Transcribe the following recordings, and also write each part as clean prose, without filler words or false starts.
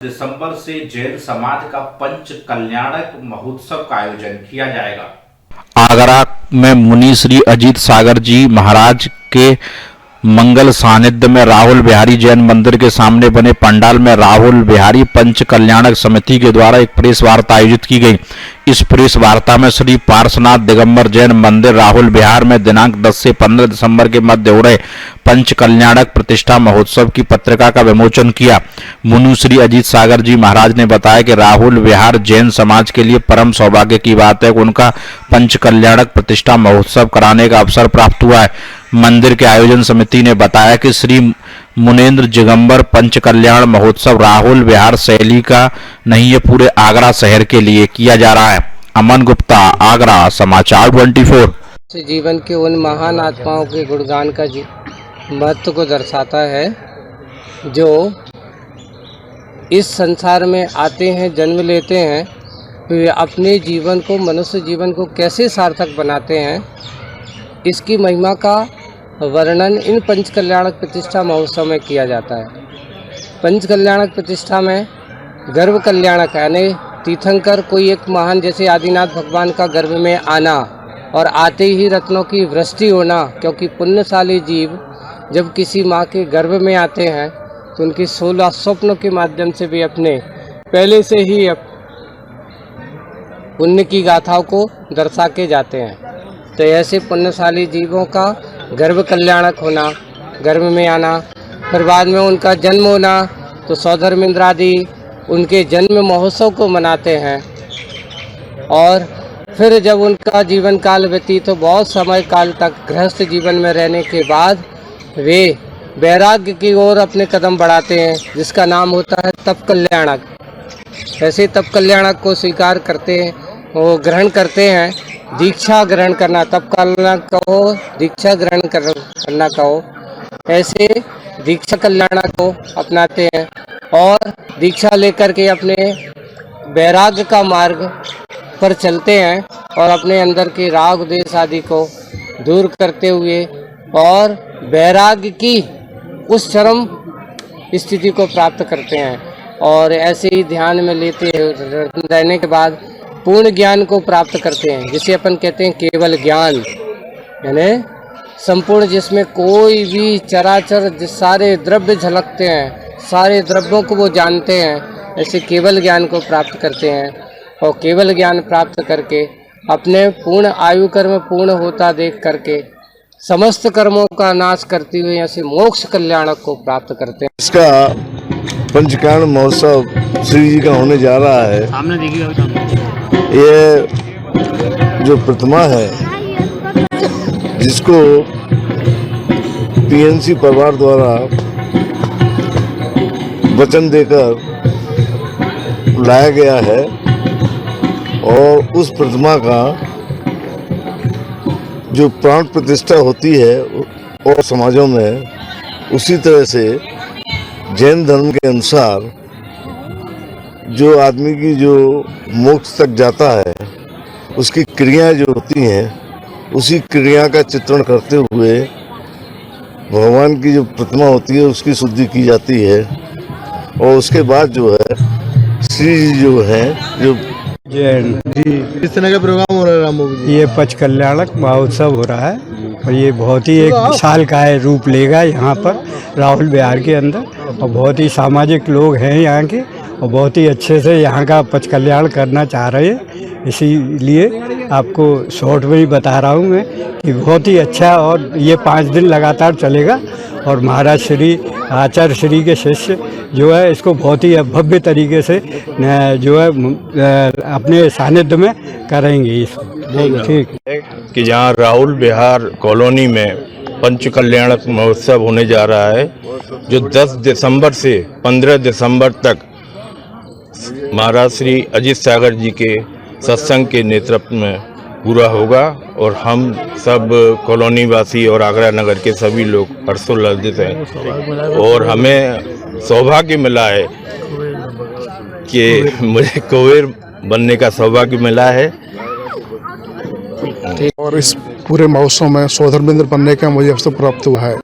दिसंबर से जैन समाज का पंच कल्याणक महोत्सव का आयोजन किया जाएगा। आगरा में मुनि श्री अजीत सागर जी महाराज के मंगल सानिध्य में राहुल बिहारी जैन मंदिर के सामने बने पंडाल में राहुल बिहारी पंच कल्याणक समिति के द्वारा एक प्रेस वार्ता आयोजित की गई। इस प्रेस वार्ता में श्री पार्श्वनाथ दिगंबर जैन मंदिर राहुल बिहार में दिनांक 10 से 15 दिसंबर के मध्य हो रहे पंच कल्याणक प्रतिष्ठा महोत्सव की पत्रिका का विमोचन किया। मुनि श्री अजीत सागर जी महाराज ने बताया कि राहुल विहार जैन समाज के लिए परम सौभाग्य की बात है कि उनका पंच कल्याणक प्रतिष्ठा महोत्सव कराने का अवसर प्राप्त हुआ है। मंदिर के आयोजन समिति ने बताया कि श्री मुनेन्द्र दिगंबर पंच कल्याण महोत्सव राहुल विहार शैली का नहीं है, पूरे आगरा शहर के लिए किया जा रहा है। अमन गुप्ता, आगरा समाचार 24। जीवन के उन महान आत्माओं के गुणगान का महत्व को दर्शाता है जो इस संसार में आते हैं, जन्म लेते हैं, तो अपने जीवन को, मनुष्य जीवन को कैसे सार्थक बनाते हैं, इसकी महिमा का वर्णन इन पंच कल्याणक प्रतिष्ठा महोत्सव में किया जाता है। पंच कल्याणक प्रतिष्ठा में गर्भ कल्याणक यानी तीर्थंकर कोई एक महान, जैसे आदिनाथ भगवान का गर्भ में आना और आते ही रत्नों की वृष्टि होना, क्योंकि पुण्यशाली जीव जब किसी माँ के गर्भ में आते हैं तो उनकी 16 स्वप्नों के माध्यम से भी अपने पहले से ही पुण्य की गाथाओं को दर्शा के जाते हैं। तो ऐसे पुण्यशाली जीवों का गर्भ कल्याणक होना, गर्भ में आना, फिर बाद में उनका जन्म होना, तो सौधर्मेंद्र आदि उनके जन्म महोत्सव को मनाते हैं। और फिर जब उनका जीवन काल व्यतीत तो बहुत समय काल तक गृहस्थ जीवन में रहने के बाद वे वैराग्य की ओर अपने कदम बढ़ाते हैं, जिसका नाम होता है तप कल्याणक। ऐसे तप कल्याणक को स्वीकार करते हैं, वो ग्रहण करते हैं। दीक्षा ग्रहण करना, तप कल्याणक कहो, दीक्षा ग्रहण करना कहो, ऐसे दीक्षा कल्याणक को अपनाते हैं और दीक्षा लेकर के अपने वैराग्य का मार्ग पर चलते हैं और अपने अंदर के राग द्वेष आदि को दूर करते हुए और वैराग्य की उस चरम स्थिति को प्राप्त करते हैं। और ऐसे ही ध्यान में लेते रहने के बाद पूर्ण ज्ञान को प्राप्त करते हैं, जिसे अपन कहते हैं केवल ज्ञान, यानी संपूर्ण, जिसमें कोई भी चराचर सारे द्रव्य झलकते हैं, सारे द्रव्यों को वो जानते हैं। ऐसे केवल ज्ञान को प्राप्त करते हैं और केवल ज्ञान प्राप्त करके अपने पूर्ण आयु कर्म पूर्ण होता देख करके समस्त कर्मों का नाश करते हुए ऐसे मोक्ष कल्याणक को प्राप्त करते हैं। इसका पंचकल्याण महोत्सव श्री जी का होने जा रहा है। सामने देखिए, ये जो प्रतिमा है जिसको पीएनसी परिवार द्वारा वचन देकर लाया गया है और उस प्रतिमा का जो प्राण प्रतिष्ठा होती है और समाजों में, उसी तरह से जैन धर्म के अनुसार जो आदमी की जो मोक्ष तक जाता है उसकी क्रियाएं जो होती हैं, उसी क्रिया का चित्रण करते हुए भगवान की जो प्रतिमा होती है उसकी शुद्धि की जाती है। और उसके बाद जो है श्री जी जो है जो जैन जी किस तरह का प्रोग्राम हो रहा है रामू जी? ये पंच कल्याणक महोत्सव हो रहा है और ये बहुत ही एक विशाल का रूप लेगा यहाँ पर राहुल बिहार के अंदर, और बहुत ही सामाजिक लोग हैं यहाँ के और बहुत ही अच्छे से यहाँ का पंच कल्याण करना चाह रहे हैं। इसीलिए आपको शॉर्ट में ही बता रहा हूँ मैं कि बहुत ही अच्छा, और ये 5 दिन लगातार चलेगा और महाराज श्री आचार्य श्री के शिष्य जो है इसको बहुत ही भव्य तरीके से जो है अपने सानिध्य में करेंगे इसको। ठीक कि जहाँ राहुल विहार कॉलोनी में पंच कल्याणक महोत्सव होने जा रहा है, जो 10 दिसंबर से 15 दिसंबर तक महाराज श्री अजीत सागर जी के सत्संग के नेतृत्व में पूरा होगा। और हम सब कॉलोनी वासी और आगरा नगर के सभी लोग हर्षोल्लासित हैं और हमें सौभाग्य मिला है कि मुझे कुबेर बनने का सौभाग्य मिला है। और इस पूरे महोत्सव में सौधर्मेंद्र बनने का मुझे अवसर प्राप्त हुआ है।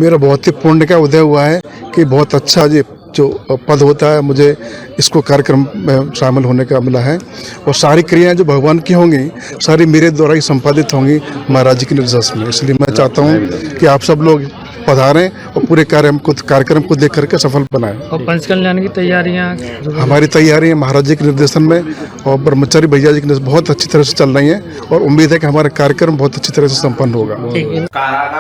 मेरा बहुत ही पुण्य का उदय हुआ है कि बहुत अच्छा जी जो पद होता है, मुझे इसको कार्यक्रम में शामिल होने का मिला है। और सारी क्रियाएं जो भगवान की होंगी सारी मेरे द्वारा ही संपादित होंगी महाराज जी के निर्देश में। इसलिए मैं चाहता हूँ कि आप सब लोग पधारें और पूरे कार्यक्रम को देख करके सफल बनाएं। और पंच कल्याण की तैयारियां हमारी तैयारी महाराज जी के निर्देशन में और ब्रह्मचारी भैया जी के निर्देश बहुत अच्छी तरह से चल रही हैं और उम्मीद है कि हमारा कार्यक्रम बहुत अच्छी तरह से संपन्न होगा। कारागार